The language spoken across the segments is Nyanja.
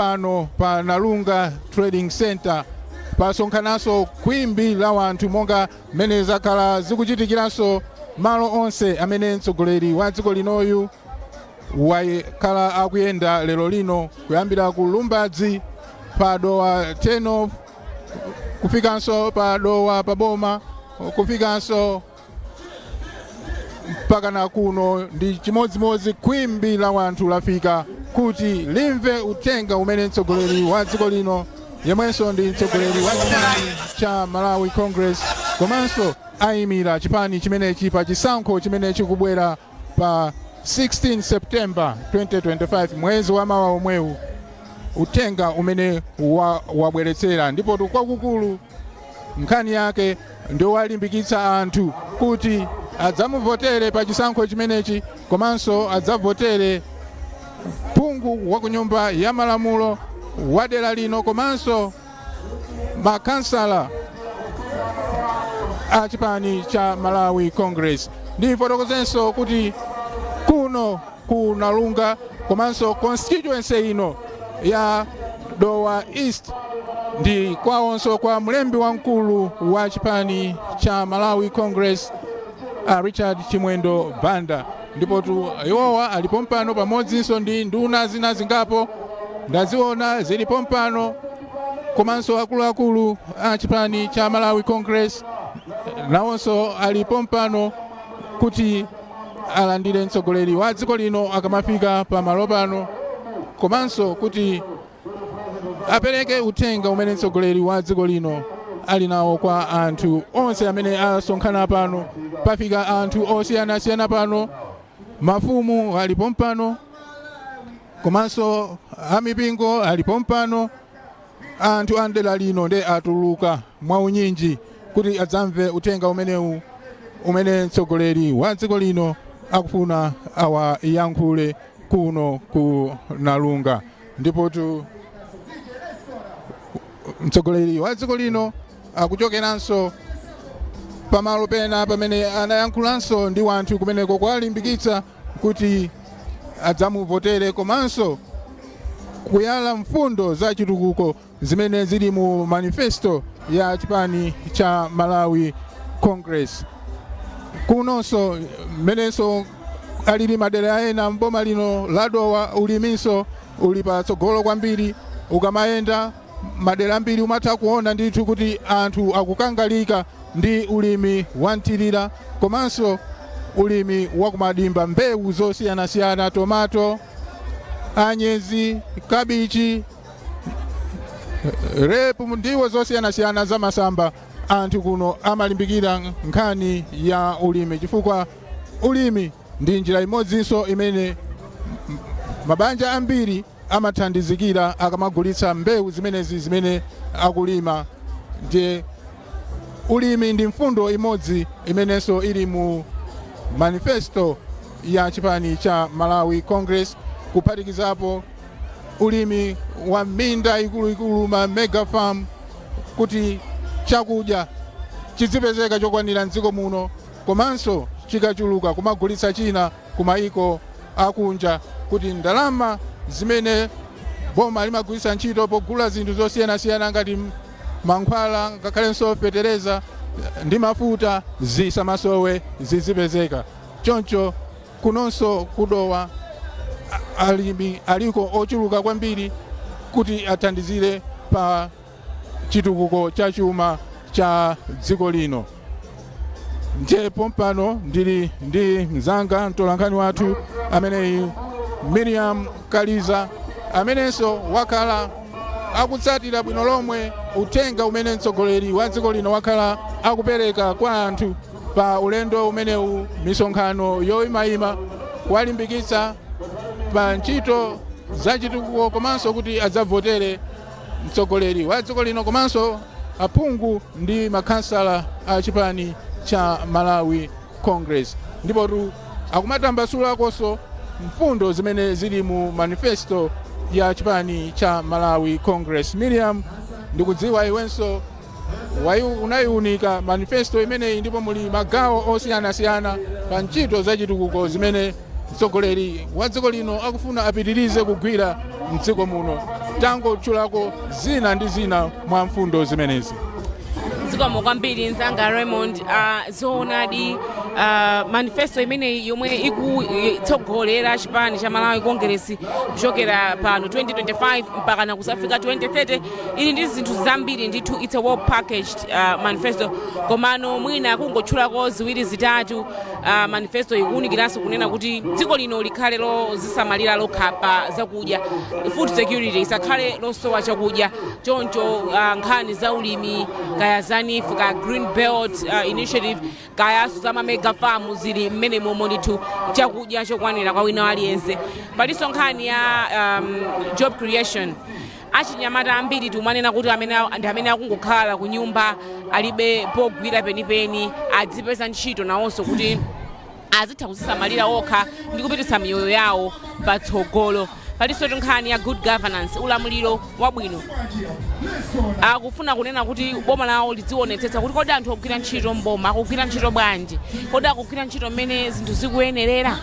pano pa Nalunga Trading Center pasonkhanaso kwimbi la wanthu monga mmene zakhala zikuchitikiranso malo onse amene mtsogoleri wa dziko linoyu wakhala akuyenda lero lino kuyambira ku Lumbadzi pa dowa 10 kufikanso pa dowa pa boma kufikanso mpaka na kuno ndi chimodzimodzi kwimbi la wanthu lafika kuti limve uthenga umene mtsogoleri wa dziko lino yemwenso ndi mtsogoleri wa chipani cha Malawi Congress komanso ayimira chipani chimenechi pa chisankho chimene chikubwera pa 16 September 2025 mwezi wa mawa omwewu uthenga umene wabweretsera ndipo kwakukulu nkhani yake ndio walimbikitsa anthu kuti adzamuvotere pa chisankho chimenechi komanso adzavotere phungu wa ku nyumba ya malamulo wa dera lino komanso makansala a chipani cha Malawi Congress. Ndifotokozenso kuti kuno ku Nalunga komanso constituency ino ya Dowa East ndi kwawonso kwa mlembi wamkulu wa chipani cha Malawi Congress Richard Chimwendo Banda ndipo iwowa alipo mpano pamodzinso ndi nduna zina zingapo ndaziona zilipo mpano komanso akuluakulu a chipani cha Malawi Congress nawonso alipo mpano kuti alandire mtsogoleri wa dziko lino akamafika pa malo pano komanso kuti apereke uthenga umene mtsogoleri wa dziko lino ali nawo kwa anthu onse amene asonkhana pano. Pafika anthu osiyanasiyana pano, mafumu alipo mpano komanso amipingo alipo mpano, anthu andela lino nde atuluka mwaunyinji kuti adzamve uthenga umenewu umene mtsogoleri wa dziko lino akufuna awayankhule kuno ku Nalunga. Ndipo mtsogoleri wa dziko lino akuchokeranso pamalo pena pamene anayankhulanso ndi wanthu kumeneko kwalimbikitsa kuti adzamuvotere komanso kuyala mfundo za chitukuko zimene zili mu manifesto ya chipani cha Malawi Congress. Kunonso mmenenso alili madera ena mboma lino la Dowa uliminso uli patsogolo kwambiri. Ukamayenda madera ambiri umatha kuona ndithu kuti anthu akukangalika ndi ulimi wanthirira komanso ulimi wakumadimba, mbewu zosiyanasiyana, tomato, anyezi, kabichi, repu ndiwo zosiyanasiyana za masamba. Anthu kuno amalimbikira nkhani ya ulimi chifukwa ulimi ndi njira imodzinso imene mabanja ambiri amathandizikira akamagulitsa mbewu zimenezi zimene akulima. Ndiye ulimi ndi mfundo imodzi imenenso ili mu manifesto ya chipani cha Malawi Congress, kuphatikizapo ulimi wa minda ikuluikulu ma mega farm kuti chakudya chizipezeka chokwanira mdziko muno komanso chikachuluka kumagulitsa china kumaiko akunja kuti ndalama zimene boma limagwiritsa ntchito pogula zinthu zosiyanasiyana ngati mankhwala ngakhalenso fetereza ndi mafuta zisamasowe zizipezeka. Choncho kunonso kudowa alimi aliko ochuluka kwambiri kuti athandizire pa chitukuko cha chuma cha dziko lino. Ndipo mpano ndili ndi mzanga mtolankhani wathu ameneyi Miriam Kaliza amenenso wakhala akutsatira bwino lomwe uthenga umene mtsogoleri wa dziko lino wakhala akupereka kwa anthu pa ulendo umenewu, misonkhano yoyimayima walimbikitsa pa ntchito za chitukuko komanso kuti adzavotere mtsogoleri wa dziko lino komanso aphungu ndi makansala a chipani cha Malawi Congress. Ndipo akumatambasulakonso mfundo zimene zili mu manifesto ya chipani cha Malawi Congress. Miriam, ndikudziwa iwenso unayiunika manifesto imeneyi ndipo muli magawo osiyanasiyana pa ntchito za chitukuko zimene mtsogoleri wa dziko lino akufuna apitirize kugwira mdziko muno. tangotchulako zina ndi zina mwa mfundo zimenezi. Zikomo kwambiri nzanga Raymond. Zoonadi manifesto imene yomwe ikutsogolera chipani cha Malawi Congress kuchokera pano 2025 mpaka na kusafika 2030 ili ndi zinthu zambiri ndithu. It's a well packaged manifesto, komano mwina kungotchulako ziwiri zitatu. Manifesto ikuwunikiranso kunena kuti dziko lino likhale lozisamalira lokha pa zakudya, food security isakhale losowa chakudya, choncho nkhani za ulimi kaya ZANIF ka Green Belt Initiative kaya za mega farm zili mmene momwe ndithu chakudya chokwanira kwa wina aliyense. Palinso nkhani ya job creation. Achinyamata ambiri timanena kuti amene akungokhala ku nyumba alibe pogwira penipeni adzipeza ntchito nawonso kuti azitha kuzisamalira okha ndi kupititsa miyoyo yawo patsogolo. Palinso nkhani ya good governance, ulamuliro wabwino. Akufuna kunena kuti boma lawo lidzionetsetsa kuti kodi anthu akugwira ntchito mboma akugwira ntchito bwanji, kodi akugwira ntchito mmene zinthu zikuyenerera.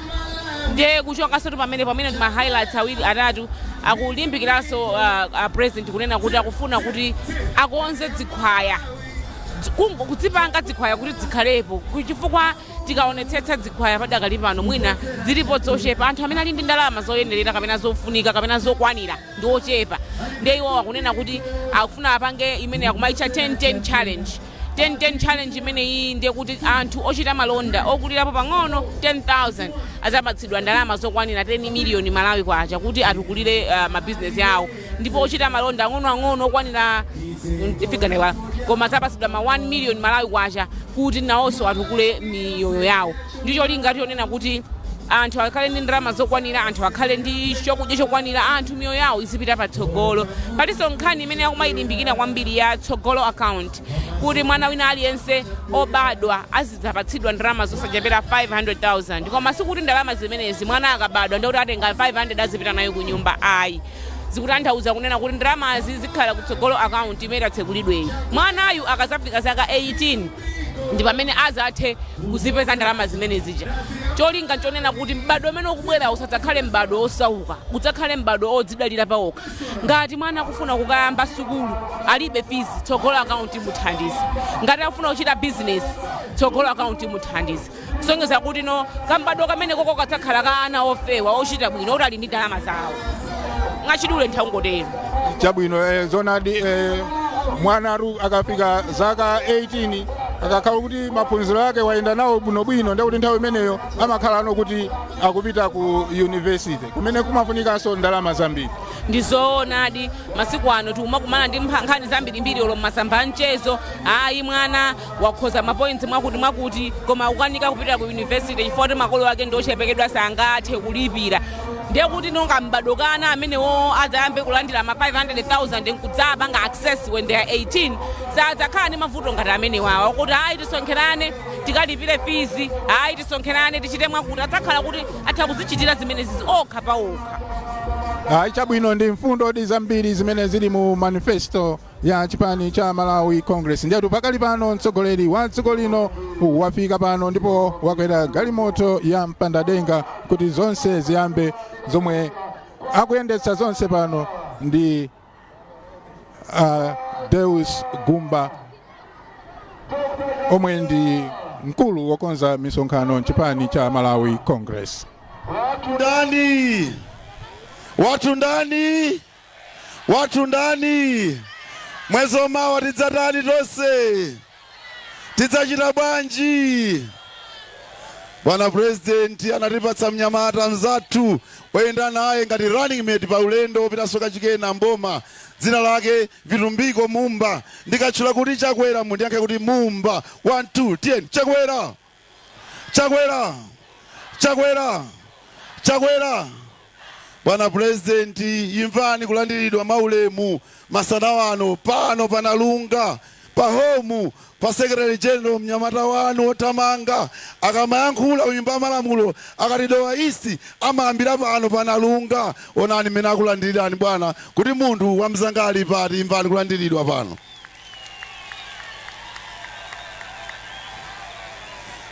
Ndiye kuchokanso pamene ma highlights awiri atatu akulimbikiranso president kunena kuti akufuna kuti akonze dzikhwaya, kudzipanga dzikhwaya kuti zikhalepo, chifukwa tikaonetsetsa dzikhwaya padakali pano mwina zilipo zochepa. Anthu amene ali ndi ndalama zoyenerera kapena zofunika kapena zokwanira ndi ochepa. Ndiye iwo akunena kuti akufuna apange imene yakumaitcha 10-10 challenge. 10-10 challenge imene iyi ndiye kuti anthu ochita malonda okulirapo pang'ono 10,000 azapatsidwa ndalama zokwanira 10 miliyoni Malawi kwacha kuti atukulire mabizinesi yawo, ndipo ochita malonda ang'onoang'ono okwanira ifiganewa koma azapatsidwa ma 1 miliyoni Malawi kwacha kuti nawonso atukule miyoyo yawo. Ndicho linga tionena kuti anthu akhale ndi ndalama zokwanira, anthu akhale ndi chakudya chokwanira, anthu miyoyo yawo izipita patsogolo. Palinso nkhani imene yakumayilimbikira kwambiri ya tsogolo account, kuti mwana wina aliyense obadwa azidzapatsidwa ndalama zosachepera 500,000, koma sikuti ndalama zimenezi mwana akabadwa ndikuti atenga 500 azipita nayo ku nyumba. Ayi, zikutanthauza kunena kuti ndalamazi zikhala kutsogolo account imene atsekulidweyi. Mwanayu akazafika zaka 18 ndi pamene azathe kuzipeza ndalama zimene zija. Cholinga chonena kuti mbadwo umene ukubwera usadzakhale mbadwo osauka, udzakhale mbadwo odzidalira pawokha. Ngati mwana akufuna kukayamba sukulu alibe fees, tsogolo account imuthandize. Ngati akufuna kuchita business, tsogolo account imuthandize. Kusonyeza kuti no kambadwo kamene koko kadzakhala ka ana ofewa ochita bwino oti ali ndi ndalama zawo. Ngachidule nthawungotero. Chabwino zonadi mwanaru akafika zaka 18 akakhala kuti maphunziro yake wayenda nawo bwinobwino, ndi kuti nthawi imeneyo amakhala ano kuti akupita ku university kumene kumafunikanso ndalama zambiri. Ndizoonadi masiku ano tikumakumana ndi nkhani zambirimbiri olo masamba mchezo. Ayi mwana wakhoza mapoints mwakuti koma ukanika kupita ku university chifukwa makolo ake ndochepekedwa sangathe kulipira. Ndiye kuti nonga mbadokana amenewo adzayambe kulandira ma 500,000 nkudzapanga access when they are 18 sadzakhala ndi mavuto ngati amenewawo kuti ayi tisonkherane tikalipire fees, ayi tisonkherane tichite mwakuti adzakhala kuti atha kuzichitira zimene zizi okha pa okha. Chabwino ndi mfundo zambiri zimene zili mu manifesto ya chipani cha Malawi Congress. Ndiye pakali pano mtsogoleri wa dziko lino wafika pano ndipo wakwera galimoto ya mpandadenga kuti zonse ziyambe, zomwe akuyendetsa zonse pano ndi Deus Gumba omwe ndi mkulu wokonza misonkhano chipani cha Malawi Congress. Watu ndani mwezi omawa tidzatani tonse, tidzachita bwanji? Bwana President anatipatsa mnyamata mzathu wayenda naye ngati running mate pa ulendo opita kachikena mboma, dzina lake Vitumbiko Mumba. Ndikatchula kuti Chakwera mundiyankhe kuti Mumba. 1 2 10 Chakwera. Bwana President, imvani kulandiridwa maulemu masana wano pano panalunga pa home pa Secretary General mnyamata wanu otamanga akamayankhula uyimba malamulo akatidowa isi amayambira pano panalunga. Onani mene akulandirirani bwana kuti munthu wamzangali pati, imvani kulandiridwa pano.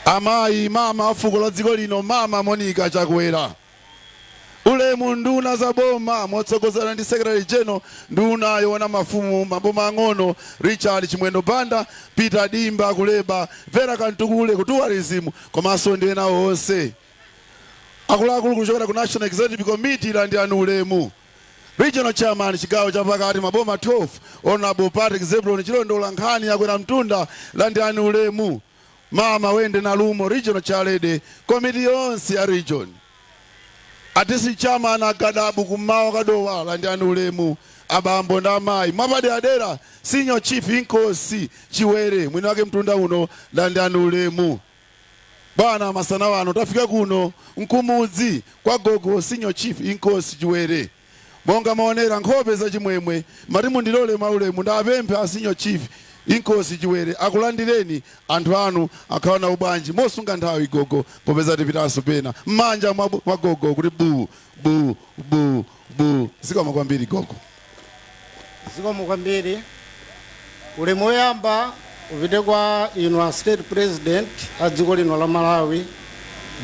Amayi mama fuko la dziko lino, Mama Monica Chakwera. ulemu nduna za boma motsogozana ndi Secretary General nduna yoona mafumu maboma ang'ono Richard Chimwendo Banda, Peter Dimba kuleba, Vera Kantukule ku tourism, komanso ndi ena onse akuluakulu kuchokera ku National Executive Committee landi anu ulemu. Regional Chairman chigawo cha pakati maboma 12 Honorable Patrick Zebulon Chilondola nkhani yakwera mtunda landi anu ulemu. Mama Wende Nalumo Regional Chairlady Committee yonse ya region. Atisi Chairman akadabu kumawa kadowa landi anu ulemu. Abambo na mai mwabade adera Senior Chief Inkosi Chiwere mwini wake mtunda uno landi anu ulemu. Bwana masana wano tafika kuno Nkumudzi kwa gogo Senior Chief Inkosi Chiwere. Monga maonera nkhope za chimwemwe marimu ndilole maulemu ndapemphe a Senior Chief Inkosi Chiwere akulandireni anthu anu akhaona ubanji mosunga nthawi gogo popeza tipitaso pena mmanja mwa gogo kuti bu zikomo kwambiri gogo. Zikomo kwambiri. Ulemu woyamba upite kwa inu State President a dziko lino la Malawi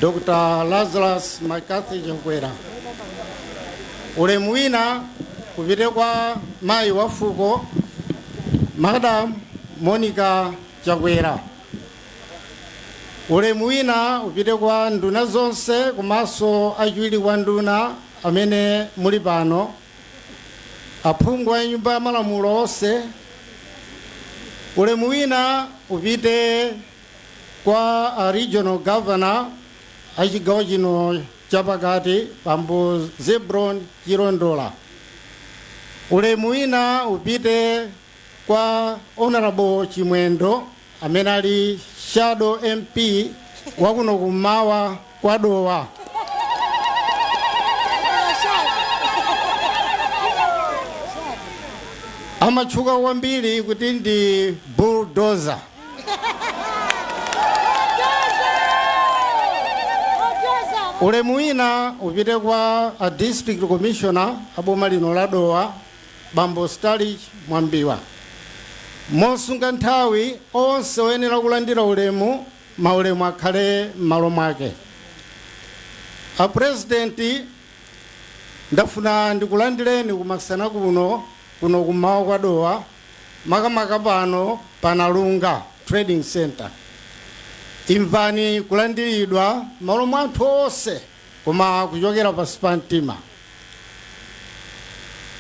Dr. Lazarus McCarthy Chakwera. Ulemu wina upite kwa mayi wa fuko Madam Monica Chakwera. Ulemu wina upite kwa nduna zonse komanso achiwiri kwa nduna amene muli pano, aphungu a nyumba ya malamulo onse. Ulemu wina upite kwa a regional governor a chigawo chino chapakati Bambo Zebulon Chilondola. Ulemu wina upite kwa Honorable Chimwendo amene ali Shadow MP wakuno kumawa kwa dowa. Amatchuka kwambiri kuti ndi bulldozer. Ulemu wina upite kwa a District Commissioner aboma lino la Dowa Bambo Starlich Mwambiwa. Mosunga nthawi onse oyenera kulandira ulemu maulemu akhale m'malo mwake. A President ndafuna ndikulandireni kumasana kuno kumawa kwa Dowa makamaka pano Panalunga Trading Center. Imvani kulandiridwa malo mwathu onse koma kuchokera pa Spantima.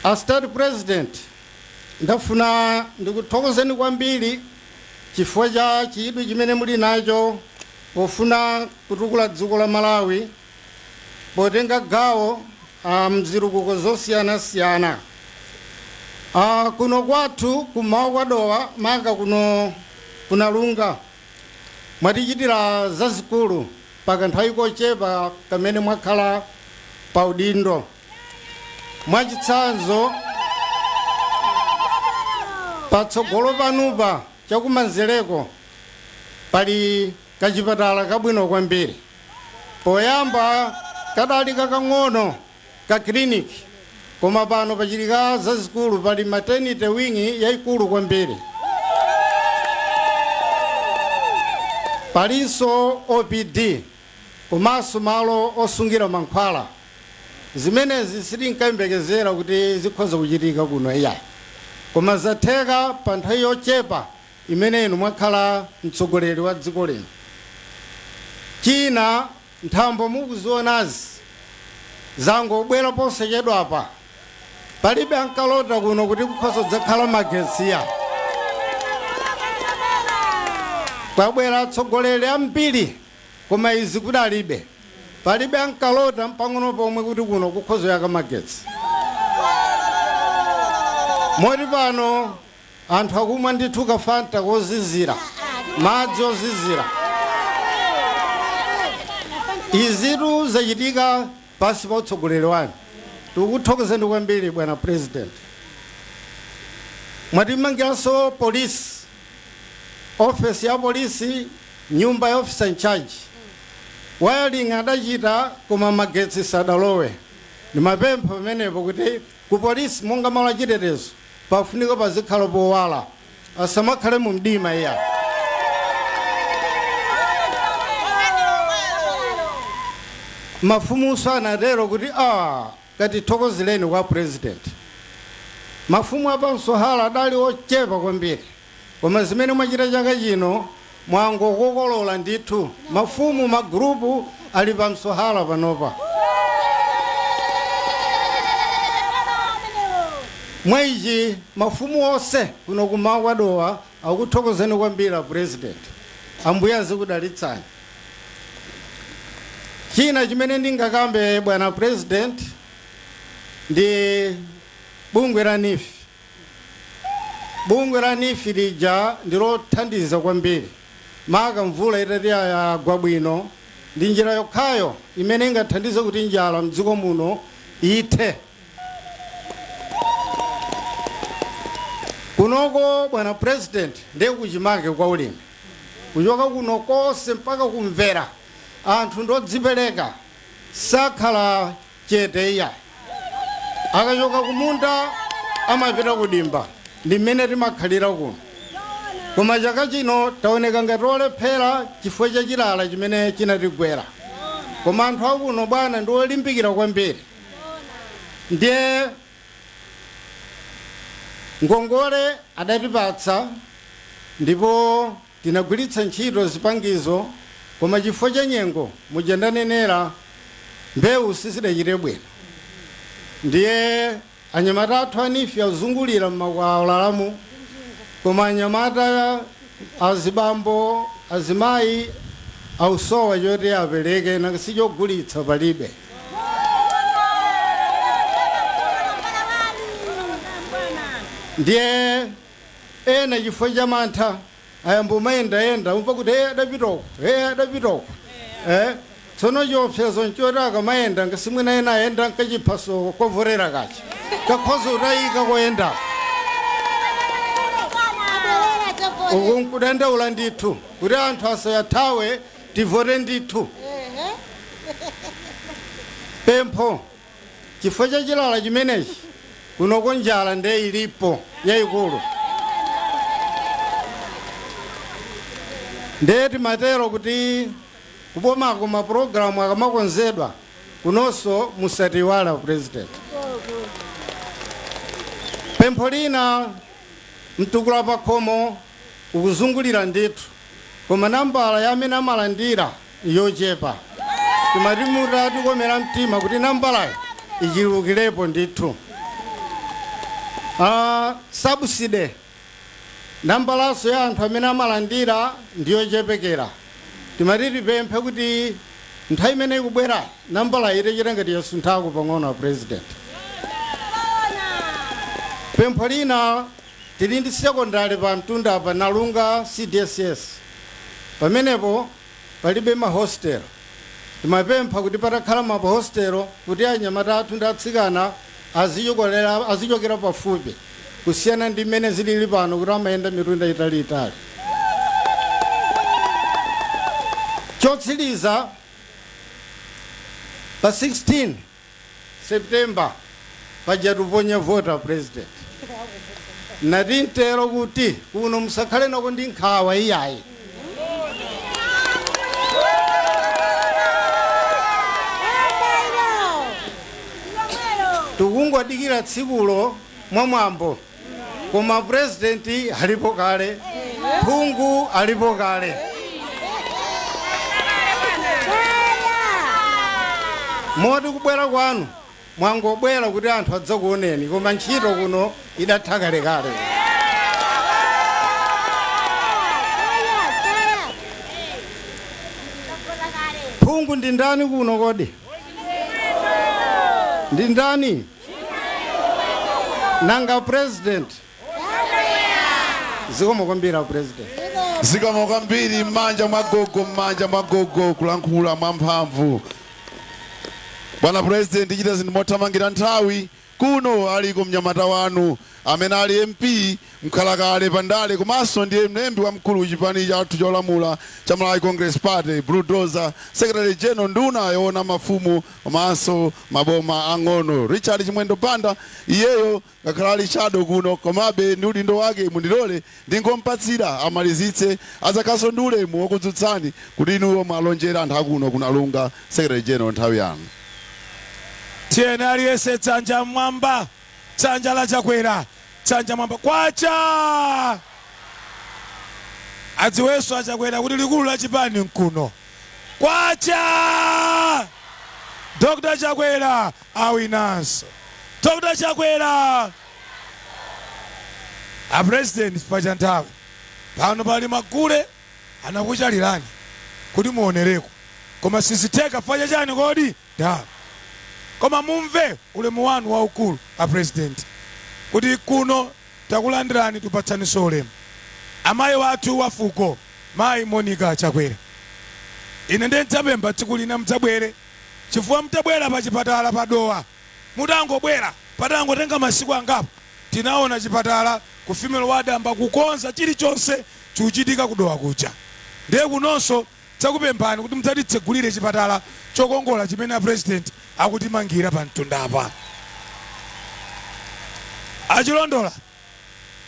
A State President ndafuna ndikuthokozeni kwambiri chifukwa cha chidwi chimene muli nacho pofuna kutukula dziko la Malawi potenga gawo mzilukuko zosiyana-siyana. Kuno kwathu kumawa kwa Dowa maka kuno Kunalunga mwatichitira zazikulu pakanthawi kochepa kamene mwakhala pa udindo. Mwachitsanzo patsogolo panupa chakumanzereko pali kachipatala kabwino kwambiri. Poyamba kadali kakang'ono ka clinic koma pano pachitika zazikulu pali maternity wing yaikulu kwambiri. Palinso OPD komanso malo osungira mankhwala. Zimenezi sitinkambekezera kuti zikhoza kuchitika kuno iya. Koma zatheka pa nthawi yochepa imene inu mwakhala mtsogoleri wa dziko lino. China nthambo mukuzionazi zangobwera posachedwapa. Palibe ankalota kuno kuti kukhoza dzakhala magetsi. Kwabwera atsogoleri ambiri koma izi kudalibe. Palibe ankalota mpang'ono pomwe kuti kuno kukhoza yaka magetsi. Moti pano anthu akumwa ndithu kafanta kozizira, madzi ozizira. Izitu zachitika pasi pa utsogoleri wanu. Tikuthokozeni kwambiri bwana President. Mwatimangiranso polisi, office ya polisi, nyumba ya officer in charge. Wiring adachita koma magetsi sadalowe. Nimapempha pamenepo kuti ku polisi monga malo achitetezo pafunika pazikhala powala asamakhale mu mdima iya. mafumu sanatero kuti kati thokozereni kwa president. Mafumu apamsohala adali ochepa kwambiri, koma zimene mwachita chaka chino mwangokokolola ndithu. Mafumu magrupu ali pamsohala panopa. Mweiji mafumu onse kuno kumakwadowa akuthokozeni kwambiri president. Ambuye azikudalitsani. China chimene ndingakambe bwana president ndi bungwe la NIF. Bungwe la NIF lija ndilothandiza kwambiri. Maka mvula itati yagwa bwino ndi njira yokhayo imene ingathandize kuti njala mdziko muno ithe. Kunoko bwana president ndiye kuchimake kwa ulimi. Kuchoka kuno konse mpaka kumvera anthu ndodzipereka sakhala chete iya. Akachoka kumunda amapita kudimba. Ndi mmene timakhalira kuno. Koma chaka chino taoneka ngati olephera chifukwa cha chilala chimene chinatigwera. Koma anthu akuno bwana ndi olimbikira kwambiri. Ndiye ngongole adatipatsa ndipo tinagwiritsa ntchito zipangizo, koma chifukwa cha nyengo muja ndanenera mbewu sizidachite bwino. Ndiye anyamata athu a NIF azungulira m'makwalalamu, koma anyamata azibambo azimayi ausowa choti apereke nakasichogulitsa palibe. Ndiye ena chifukwa cha mantha ayambo mayenda umva kuti adapitoko. Tsono chiopsezo nchoti akamayenda ngasimwina ena ayenda nkachiphaso kovorera kachi kakhoza utayika koyenda. Uku nkudandaula ndithu kuti anthu asayathawe tivore ndithu. Pempho chifukwa cha chilala chimenechi kunoko njala ndiye ilipo yayikulu. Ndiye timatero kuti kupomako mapulogalamu akamakonzedwa kunonso musatiwala president. Pempho lina mtukula pakhomo ukuzungulira ndithu, koma nambala ya amene amalandira yochepa. Timati mutatikomera mtima kuti nambalayo ichilukirepo ndithu. Subsidy nambalaso ya anthu amene amalandira ndiyochepekera. Timati tipemphe kuti nthawi imene ikubwera nambala itachita ngati yasunthako pang'ono president. Pempho lina tili ndi sekondari pa mtunda pa Nalunga CDSS. Pamenepo palibe mahostel. Timapempha kuti patakhala mahostel kuti anyamata athu ndi atsikana azichokera pafupi kusiyana ndi mmene zilili pano kuti amayenda mitunda italiitali. Chotsiriza pa 16 September pajatuponya vota president. Natintero kuti kuno musakhale nako ndi nkhawa iyayi. Tikungodikira tsikulo mwamwambo, koma president alipo kale, phungu alipo kale. Moti kubwera kwanu mwangobwera kuti anthu adzakuoneni, koma ntchito kuno idatha kalekale. Phungu ndi ndani kuno kodi? Ndi ndani? Nanga president. Zikomo kwambiri president. Zikomo kwambiri mmanja mwagogo kulankhula mwamphamvu. Bwana president chita zinthu mothamangira nthawi. kuno aliko mnyamata wanu amene ali MP mkhalakale pandale komanso ndiye mlembi wa mkulu chipani chathu cholamula cha Malawi Congress Party Bulldozer Secretary General nduna yoona mafumu komanso maboma ang'ono Richard Chimwendo Panda iyeyo ngakhala chado kuno komabe ndi udindo wake mundilole ndingompatsira amalizitse azakaso ndi ulemu wokudzutsani kuti inuwo mwalonjera anthu akuno kunalunga Secretary General nthawi yanu. Tiene aliyese tsanja mwamba, tsanja la Chakwera, tsanja mwamba kwacha. Adziweso achakwera kuti likulu la chipani nkuno. Kwacha! Dr. Chakwera awinanso. Dr. Chakwera. A president pachantawe. Pano pali Magule anakuchalirani kuti muonereko. Koma sisiteka faja chani kodi? Da. Koma mumve ulemu wanu waukulu a president kuti kuno takulandirani tupatsani solemu amayi wathu wafuko mayi Monica Chakwera ine ndidzapempha tsiku lina mdzabwere chifukwa mtabwera pa chipatala padowa mutangobwera patangotenga masiku angapo tinaona chipatala ku female ward amba kukonza chilichonse chuchitika kudowa kucha ndiye kunonso takupemphani kuti mudzatitsegulire chipatala chokongola chimene president akutimangira pa mtundapa achilondola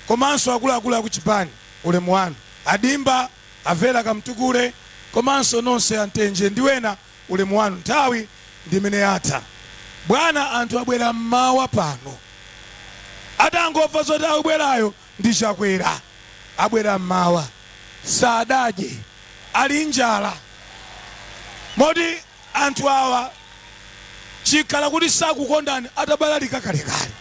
komanso akuluakulu akuchipani ulemu wanu adimba avela kamtukule komanso nonse antenje ndiwena ulemu wanu nthawi ndimene yatha bwana anthu abwera mmawa pano atangomva zoti akubwerayo ndi Chakwera abwera mmawa sadadye ali njala moti anthu awa chikhala kuti sakukondani atabalalika kalekale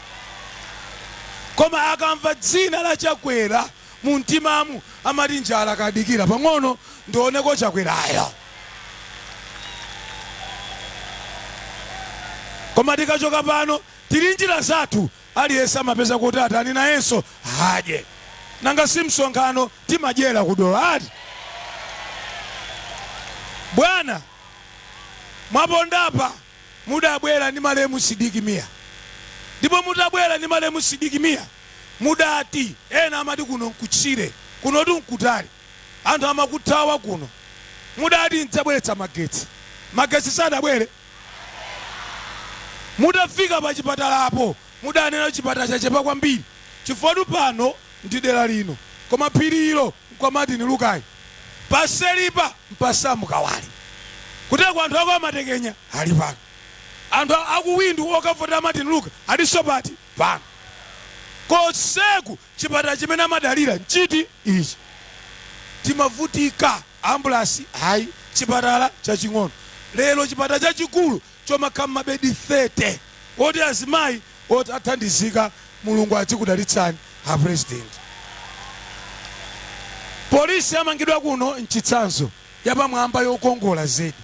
koma akamva dzina la Chakwera mu mtimamu amati njala kadikira pang'ono ndioneko Chakwerayo koma tikachoka pano tili njira zathu aliyesa amapeza kuti atani nayenso adye nanga si msonkhano timadyera kudowa ati bwana mwapondapa mudabwera ni malemu Sidiki Mia ndipo mutabwera ni malemu Sidiki Mia mudati ena amati kuno nkuchire kuno tunkutali anthu amakuthawa kuno mudati ndzabweretsa magetsi sadabwere mudafika pa chipatala apo mudanena chipatala chachepa kwambiri chifukwa pano ndi dera lino koma phiri ilo kwa Martin Lukai paselipa mpasamu kawali kuteko anthu ako amatekenya ali pano anthu akuwindu okavota Martin Luka aliso pati pano koseku chipatala chimene amadalira nchiti ichi timavutika ambulasi hayi chipatala chaching'ono lero chipatala chachikulu chomakhala mabedi 30 oti azimayi oti athandizika mulungu achikudalitsani a president polisi amangidwa kuno mchitsanzo yapamwamba yokongola zedi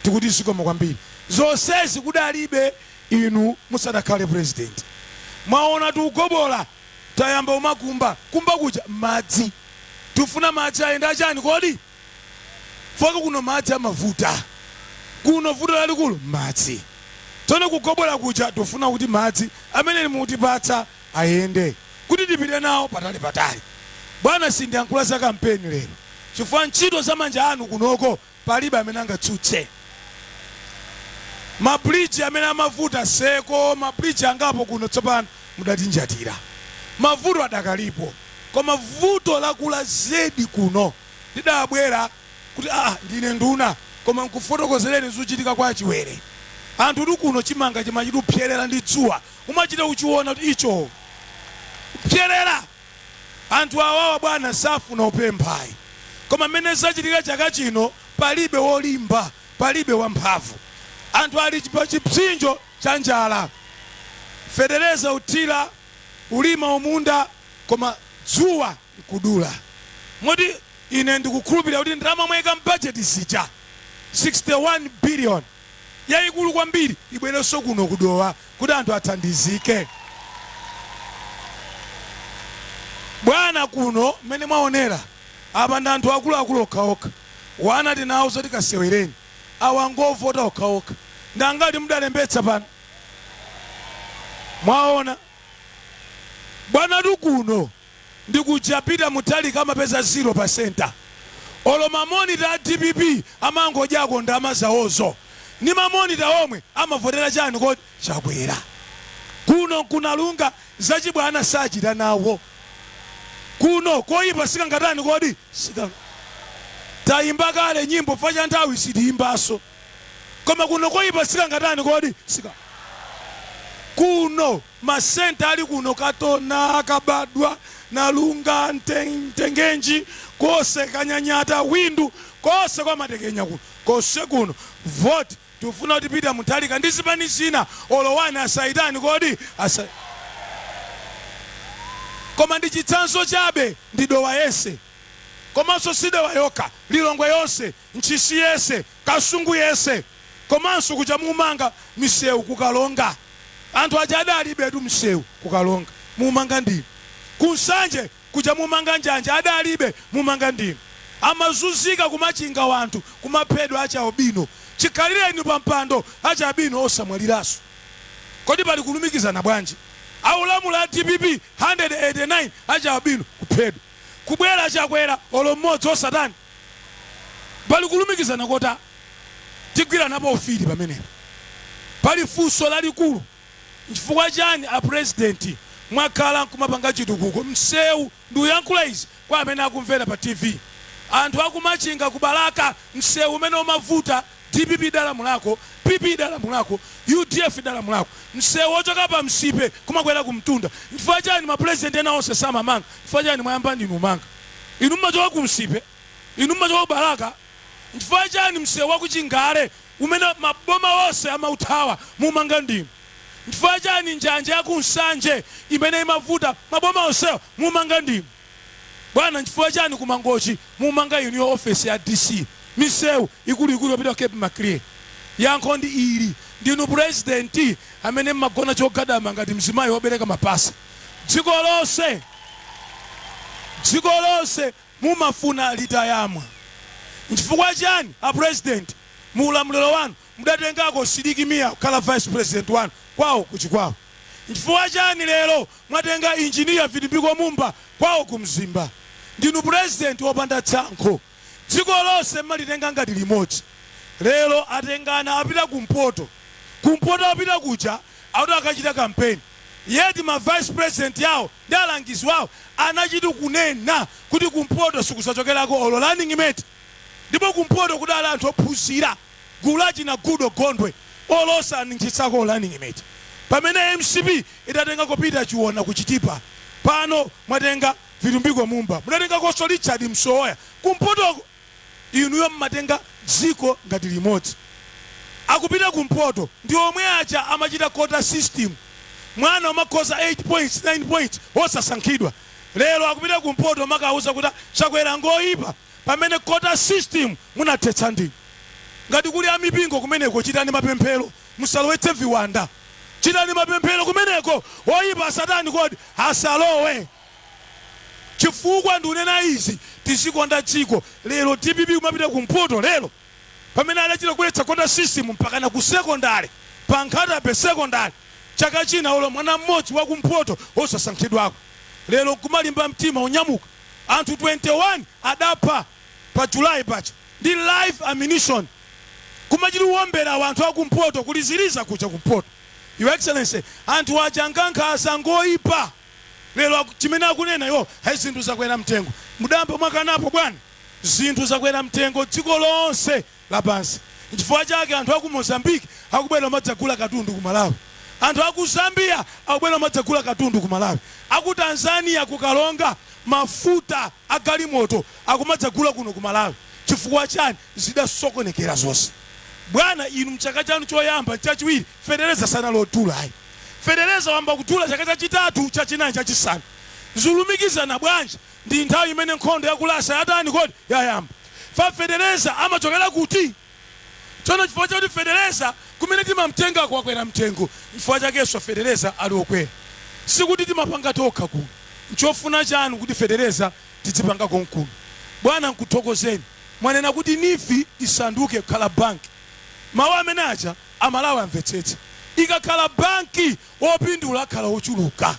tikuti zikomo kwambiri zonsezi kudalibe inu musadakhale president mwaona tukugobola tayamba umakumba kumba kuja madzi tufuna madzi ayenda chani kodi foka kuno madzi amavuta kuno vuto lalikulu madzi tsono kugobola kuja tufuna kuti madzi amene mutipatsa ayende kuti tipite nawo patali bwana sindiyankhula za kampeni lero chifukwa ntchito za manja anu kunoko palibe amene angatsutse mabridge amene amavuta seko mabridge angapo kuno tsopano mudatinjatira mavuto adakalipo koma vuto lakula zedi kuno lidabwera kuti ndine nduna koma nkufotokozereni zochitika kwa chiwere anthu ndi kuno chimanga chimachitupyerera ndi dzuwa umachita uchiona kuti icho pyerera anthu awawa bwana safuna upemphayi koma mmene zachitika chaka chino palibe wolimba palibe wamphamvu anthu ali chipsinjo cha njala federeza utira ulima umunda koma dzuwa nkudula moti ine ndikukhulupirira kuti ndalama mweka mbudget sija 61 billion yayikulu kwambiri ibwerenso kuno kudowa kuti anthu athandizike bwana kuno mmene mwaonera apa ndi anthu akuluakulu okhaokha wana tinawo zoti kasewereni awa ngovota okhaokha ndangati mudalembetsa pano mwaona bwana dukuno ndikujapita mutali kama pesa 0%. Olo mamonita a DPP amangojako ndama zawozo ni mamonita omwe amavotera chani kodi chakwera kuno kunalunga zachibwana sachita nawo kuno koyipa sikangatani kodi sika tayimba kale nyimbo facha nthawi sitiyimbaso koma kuno koyipa sikangatani kodi sika kuno masenta ali kuno Katona Kabadwa Nalunga Ntengenji kose Kanyanyata Windu kose kwa matekenya kuno kose kuno vote tufuna utipita mutalika ndisipani zina olowane asaidani kodi asa koma ndi chitsanzo chabe ndidowa yese komanso sidowa yoka Lilongwe yonse Nchisi yese Kasungu yese komanso kuja mumanga misewu kukalonga anthu ajadali bedu msewu kukalonga mumanga ndini kunsanje kuja mumanga njanja adalibe mumanga ndini amazuzika kumachinga wantu kumaphedwa acha obino chikalireni pampando acha abino osamwaliraso kodi pali kulumikizana bwanji aulamula a DPP 189 acha abino kuphedwa kubwera chakwera olo mmodzi osatani pali kulumikizana kota tigwira napo ofili pamenepo pali funso lalikulu chifukwa chani a president mwakhala kumapanga chitukuko msewu nduyankhula izi kwa amene akumvera pa TV anthu akumachinga kubalaka msewu umene umavuta DPP dala mulako PP dala mulako UDF dala mulako msewu ochoka pa msipe kumakwera kumtunda chifukwa chani ma president ena onse samamanga chifukwa chani mwayamba ndinu manga inu mmachoka kumsipe inu mmachoka kubalaka chifukwa chani msewu wakuchingale umene maboma onse amauthawa mumanga ndinu chifukwa chani njanja yakunsanje imene imavuta maboma onsewa mumanga ndinu bwana chifukwa chani kumangochi mumanga union office ya DC misewu ikulu yopita Cape Maclear yankho ndi ili ndinu president amene mmagona chogadama ngati mzimayi wobereka mapasa dziko lonse mumafuna litayamwa chifukwa chani a president mu ulamuliro wanu mudatengako Sidiki Mia kukhala vice president wanu kwawo kuchikwawo chifukwa chani lero mwatenga engineer Filimbiko Mumba kwawo kumzimba ndinu president wopanda tsankho dziko lonse malitenga ngati limodzi lero atengana apita kumpoto apita kuja auto akachita campaign yeti ma vice president yawo ndi alangizi wawo anachiti kunena kuti kumpoto sikusachokerako olo running mate ndipo kumpoto kudala anthu ophunzira gulachi na gudo gondwe olosa ninchitsako running mate pamene MCP itatenga kopita chiona kuchitipa pano mwatenga Filimbiko Mumba munatenga koso Richard Msoya kumpoto inuyo mmatenga dziko ngati limodzi akupita kumpoto ndi omwe acha amachita quota system mwana umakhoza 8 points 9 points osasankhidwa lero akupita kumpoto makauza kuti chakwera ngoyipa pamene quota system munathetsa ndinu ngati kuli amipingo kumeneko chitani mapemphero musalowetse viwanda chitani mapemphero kumeneko oyipa satani kodi asalowe chifukwa ndunena izi tizikonda dziko lero DPP kumapita kumpoto lero pamene alachita kuletsa quota system mpaka na ku secondary pa Nkhatabe secondary chaka china olo mwana mmodzi wa kumpoto osasankhidwako lero kumalimba mtima onyamuka anthu 21 adapha pa July pacha ndi live ammunition kumachiti uwombera wanthu akumpoto kuliziriza kucha kumpoto Your Excellency anthu ajangankha asangoyipa lero chimene akunena yo zinthu zakwera mtengo mudambo mwakanapo bwana zinthu zakwera mtengo dziko lonse lapansi chifukwa chake anthu aku Mozambique akubwera madzagula katundu ku Malawi anthu aku Zambia akubwera madzagula katundu ku Malawi aku Tanzania kukalonga mafuta agalimoto akumadzagula kuno ku Malawi chifukwa chani zidasokonekera zonse bwana inu mchaka chanu choyamba chachiwiri Federeza sana lotula ayi Federeza wamba kutula chaka chachitatu chachinayi chachisanu zulumikizana bwanji ndi nthawi imene nkhondo yakulasa yatani kodi yayamba fa Federeza amachokera kuti chono chifukwa chakuti Federeza kumene timamtenga kwakwera mtengo chifukwa chakenso Federeza ali okwera sikuti timapanga tokha kuno nchofuna chanu kuti Federeza tidzipanga konkuno bwana nkuthokozeni mwanena kuti nifi isanduke kukhala banki mawu amene aja amalawi amvetsetse ikakhala banki opindula akhala ochuluka.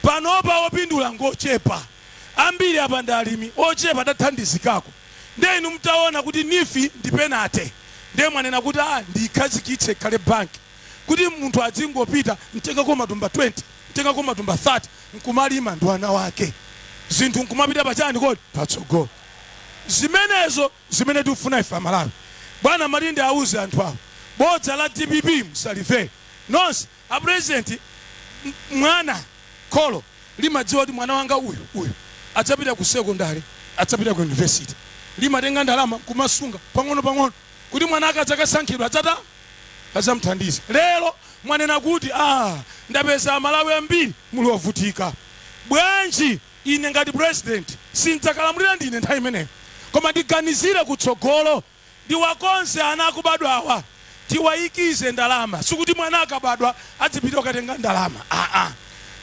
Panopa opindula ngochepa. Ambiri apa ndi alimi ochepa adathandizikako. Ndiye inu mtaona kuti nifi ndi penate. Ndiye mwanena kuti ndikhazikitse kale banki. Kuti munthu adzingopita mtengako matumba 20, mtengako matumba 30, nkumalima ndi ana wake. Zinthu nkumapita pachani kodi patsogolo. Zimenezo zimene tikufuna ife Amalawi. Bwana Malinde auze anthu awo. Bodza la DPP msalive. Nonse a president mwana kholo limadziwa kuti mwana wanga uyu adzapita ku secondary, adzapita ku university. Limatenga ndalama kumasunga pang'ono kuti mwana akadzakasankhidwa adzamthandiza. Lero mwanena kuti ndapeza Amalawi ambiri muli ovutika. Bwanji ine ngati president sindidzalamulira ndine nthawi imeneyo, koma ndiganizire kutsogolo. Ndiwakonse ana akubadwa awa tiwayikize ndalama. Sikuti mwana akabadwa adzipita kukatenga ndalama.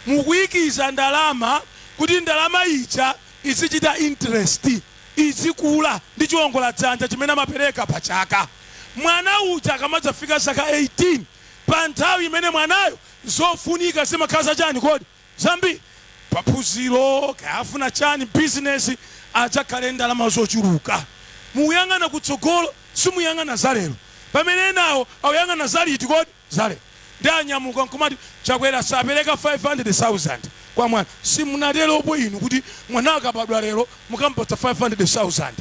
Mukuyikiza ndalama kuti ndalama ija izichita interest, izikula ndi chiwongola dzanja chimene amapereka pachaka. Mwana uja akamadzafika zaka 18 pa nthawi imene mwanayo zofunika zimakhala chani kodi zambiri. Paphunziro kayafuna chani business adzakhale ndalama zochuluka. Muyang'ana kutsogolo simuyang'ana zalero. Pamene nawo awuyang'ana zaliti kodi zalero. Ndi anyamuka nkumati Chakwera sapereka 500,000 kwa mwana. Simunatero opo inu kuti mwana akabadwa lero mukampatsa 500,000.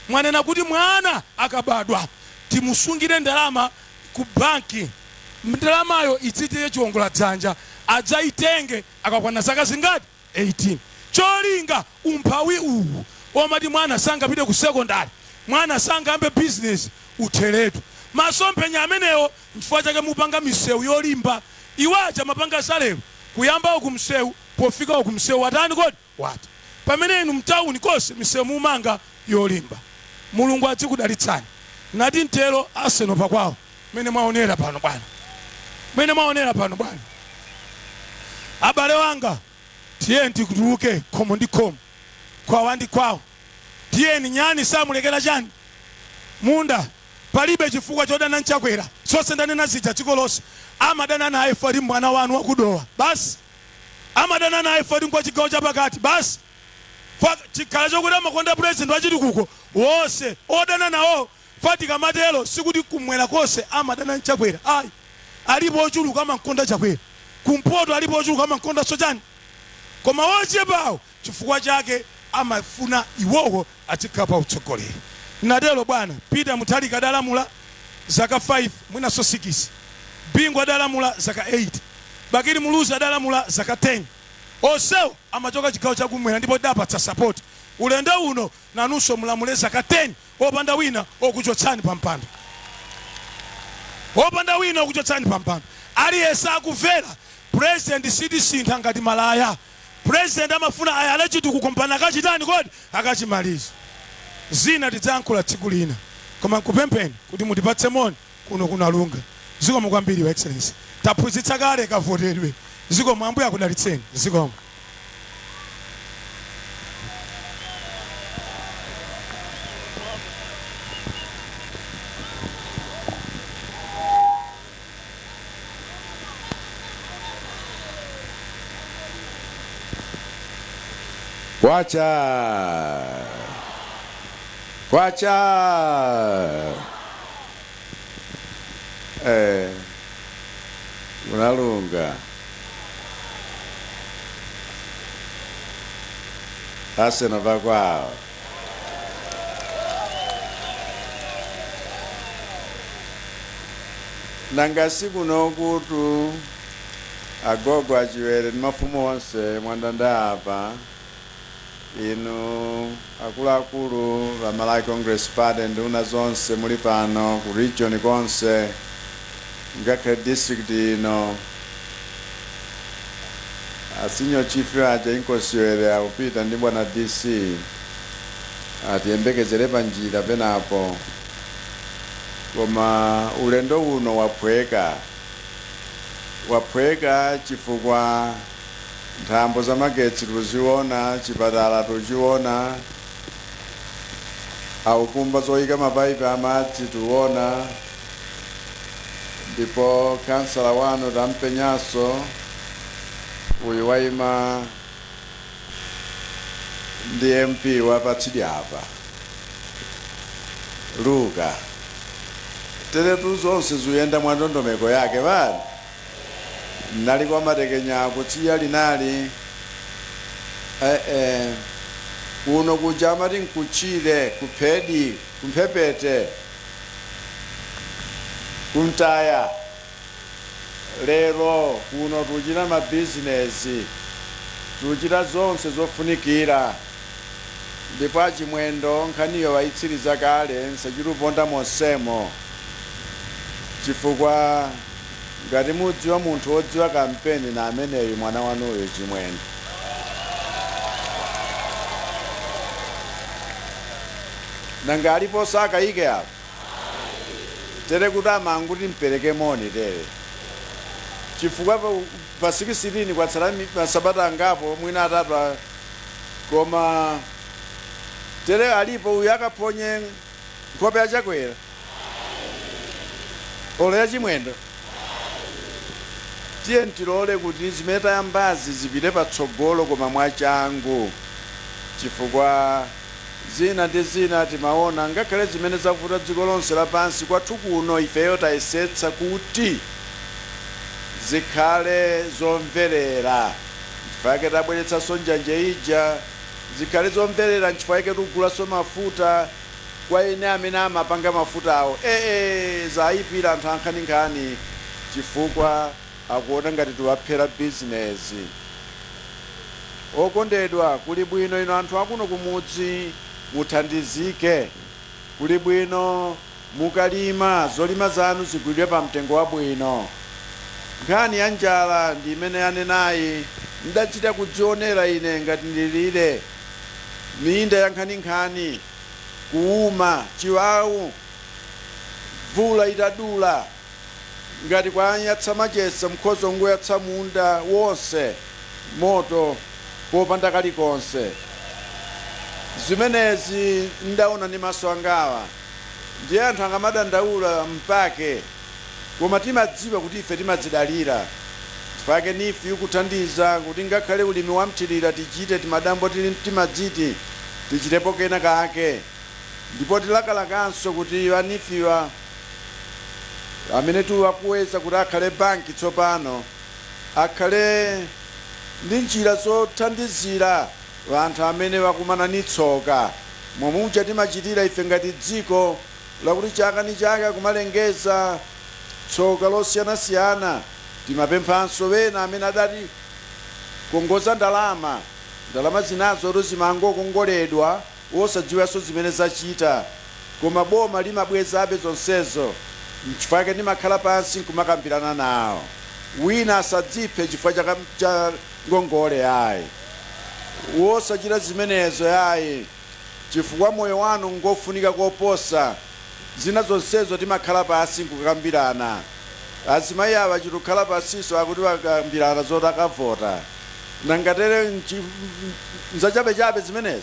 Mwanena kuti mwana akabadwa timusungire ndalama ku banki. Ndalamayo idzite chiwongola dzanja adzayitenge akakwana zaka zingati 18. Cholinga umphawi uwu omati mwana sangapite ku secondary, mwana sangambe business utheretu. Masomphenya amenewo chifukwa chake mupanga misewu yolimba. Iwaja mapanga salero kuyamba ku msewu pofika ku msewu watani kodi wati. Pamene inu mtauni konse misewu mumanga yolimba. Mulungu adzikudalitsani. Nati ntero Arsenal pakwawo mene mwaonera pano bwana. Mene mwaonera pano bwana. Abale wanga tiye ndikutuluke khomo ndi khomo kwa wandi kwawo. Tiye ni nyani samulekera chani munda palibe chifukwa chodana Chakwera. Sose ndanena zija chikolose amadana naye fali mwana wanu wakudowa basi. Amadana naye fali kwa chigawo chapakati basi. Chikhala chokuti amakonda president wachitukuko wose odana nawo fatika matelo sikuti kumwera kose amadana Chakwera. Alipo ochuluka amakonda Chakwera. Kumpoto alipo ochuluka amakonda sochani. Koma wochepawo chifukwa chake amafuna iwowo atikapa utsogoleri. Natelo bwana Peter Mutharika adalamula zaka 5 mwina so 6. Bingwa adalamula zaka 8. Bakiri Muluzi adalamula zaka 10. Osewo amachoka chigawo chakumwera ndipo dapatsa support. Ulendo uno nanunso mulamule zaka 10 opanda wina okuchotsani pampando. Opanda wina okuchotsani pampando. Aliyesa akuvera president CDC ngati malaya. President amafuna ayala chitukuko mpana akachitani kodi akachimaliza. Zina tidzayankhula tsiku lina. Koma nkupempheni kuti mutipatse moni kuno kunalunga. Zikomo kwambiri wa excellency. Taphunzitsa kale kavoteredwe. Zikomo Ambuye akudalitseni. Zikomo. Kwacha unalunga Arsenal vakwao. Nanga siku nokutu agogo achiwere ni mafumu onse mwandanda apa inu akuluakulu va Malawi Congress Party nduna zonse muli pano ku region konse ngakhale district ino asinyo chief aja inkosiwere akupita ndi bwana DC atiyembekezere panjira penapo. Koma ulendo uno wapweka chifukwa nthambo za magetsi tuziona, chipatala tuziona, aukumba zoyika mapaipi amadzi tuona, ndipo kansala wanu tampenyaso uyu waima ndi MP wapatsidwa apa Luka teretu zonse zuyenda mwa ndondomeko yake bani nali kwa matekenya kuti linali kuno kuja amati nkuchire kuphedi kumphepete kumtaya lero kuno tuchita mabizinesi tuchita zonse zofunikira ndipo achimwendo nkhaniyo waitsiriza kale nsachiluponda monsemo chifukwa ngati mudziwa munthu wodziwa kampeni na ameneyu mwana wanuyo chimwendo nanga alipo sakayike apo tere kuti amanguti mpereke moni tere chifukwa pa 16 kwatsala masabata angapo mwina atatu koma tere alipo uyu akaphonye nkhope yachakwera olo yachimwendo tiye ntilole kuti zimene tayambazi zipite patsogolo koma mwachangu chifukwa zina ndi zina timaona ngakhale zimene zavuta dziko lonse lapansi kwathu kuno ifeyo tayesetsa kuti zikhale zomverera chifukwa yake tabweretsanso njanje ija zikhale zomverera nchifukwa yake tugulaso mafuta kwa ine amene amapanga mafuta awo zayipira anthu ankhaninkhani chifukwa akuona ngati tiwaphera bizinesi okondedwa kuli bwino ino anthu akuno kumudzi muthandizike kuli bwino mukalima zolima zanu zigwidwe pa mtengo wabwino nkhani ya njala ndi imene yanenayi ndachita kudzionera ine ngati ndilire minda ya nkhaninkhani kuuma chiwawu mvula itadula ngati kwanyatsa machesa mkhozo nguyatsa munda wonse moto popanda kalikonse zimenezi ndaona ndi maso angawa ndiye anthu angamadandaula mpake koma timadziwa kuti ife timadzidalira chifukwa nifi ukuthandiza kuti ngakhale ulimi wamthirira tichite timadambo timadziti tichitepo kena kake ndipo tilakalakanso kuti anifiwa amene tiwakuweza kuti akhale banki tsopano akhale ndi njira zothandizira anthu amene wakumana ni tsoka momwe muja timachitira ife ngati dziko lakuti chaka ni chaka kumalengeza tsoka losiyanasiyana timapemphanso wena amene adati kongoza ndalama zinazo zimangokongoledwa wosadziwanso zimene zachita koma boma limabwezabe zonsezo chifukwa chake ndimakhala pansi nkumakambirana nawo wina asadziphe chifukwa cha ngongole yayi wosachita zimenezo yayi chifukwa moyo wanu ngofunika koposa zina zonsezo timakhala pansi nkukambirana azimayi awa chitukhala pansiso akuti wakambirana zotakavota nangatere nzachabechabe zimenezo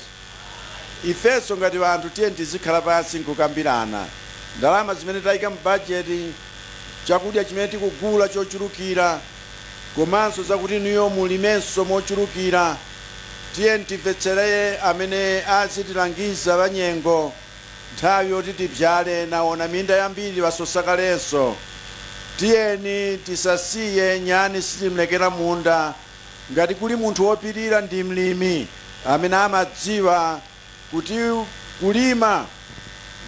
ifeso ngati wanthu tiye tizikhala pansi nkukambirana ndalama zimene tayika mbajeti chakudya chimene tikugula chochulukira komanso zakuti niyo mulimenso mochulukira tiye timvetsereye amene azitilangiza banyengo nthawi yoti tibyale naona minda yambiri wasosakalenso tiyeni tisasiye nyani sitimlekera munda ngati kuli munthu wopirira ndi mlimi amene amadziwa kuti kulima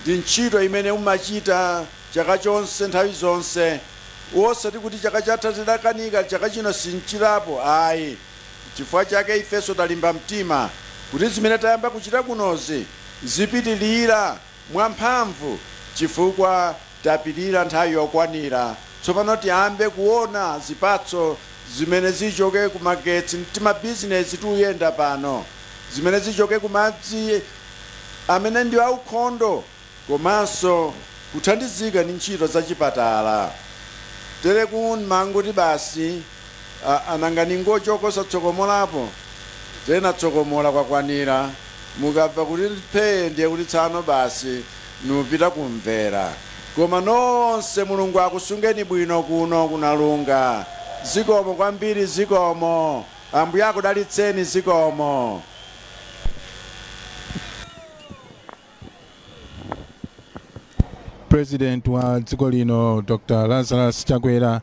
ndi ntchito imene umachita chaka chonse nthawi zonse wosati kuti chaka chatha tidakanika chaka chino sinchirapo ayi chifukwa chake ifeso talimba mtima kuti zimene tayamba kuchita kunozi zipitilira mwamphamvu chifukwa tapirira nthawi yokwanira tsopano tiyambe kuona zipatso zimene zichoke kumagetsi timabizinesi tuyenda pano zimene zichoke kumadzi amene ndi aukhondo komanso kuthandizika ndi ntchito zachipatala tere kunmanguti basi anangani ngochokosa tsokomolapo tena tsokomola kwakwanira mukabva kuti phe ndiye kuti tsano basi nupita kumvera koma nonse mulungu akusungeni bwino kuno kunalunga. Zikomo kwambiri, zikomo. Ambuye akudalitseni, zikomo. President wa dziko lino Dr. Lazarus Chakwera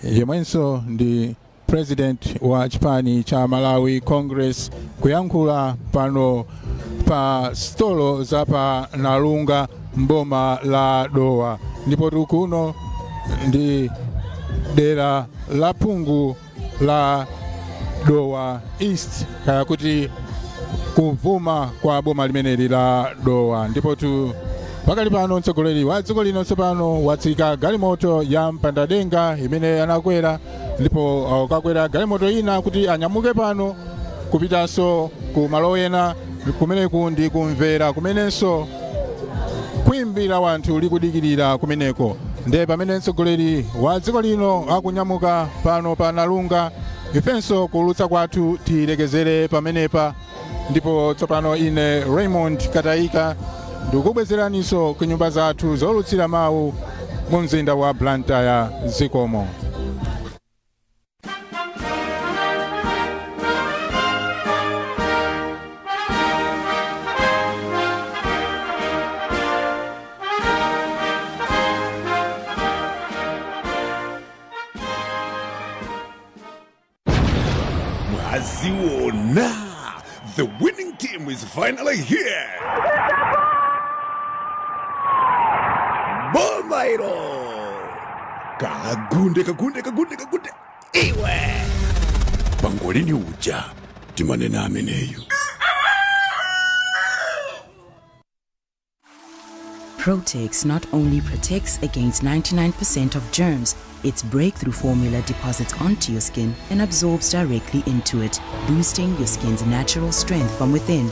yemwenso ndi President wa chipani cha Malawi Congress kuyankhula pano pa stolo za pa Nalunga mboma la Dowa, ndipo tukuno ndi dera la Phungu la Dowa East, kaya kuti kuvuma kwa boma limeneli la Dowa. Ndipo pakali pano mtsogoleri wa dziko lino tsopano watsika galimoto ya mpandadenga imene anakwera, ndipo kakwera galimoto ina kuti anyamuke pano kupitanso ku malo ena kumeneku ndi kumvera kumenenso kuimbira wanthu likudikirira kumeneko. Nde pamene mtsogoleri wa dziko lino akunyamuka pano pa Nalunga, ifenso kulutsa kwathu tilekezere pamenepa. Ndipo tsopano ine Raymond Katayika ndikubwezeraninso ku nyumba zathu zolutsira mawu mu mzinda wa Blantyre, zikomo. Mwaziona, the winning team is finally here. Bomairo! Kagunde. Iwe! Pangolini uja, timanena ameneyo. Protex not only protects against 99% of germs, its breakthrough formula deposits onto your skin and absorbs directly into it, boosting your skin's natural strength from within.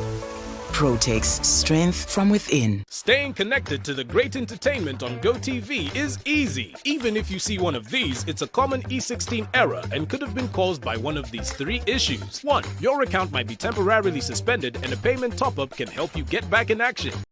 Protex, strength from within. Staying connected to the great entertainment on GoTV is easy. Even if you see one of these, it's a common E16 error and could have been caused by one of these 3 issues. 1. Your account might be temporarily suspended and a payment top-up can help you get back in action.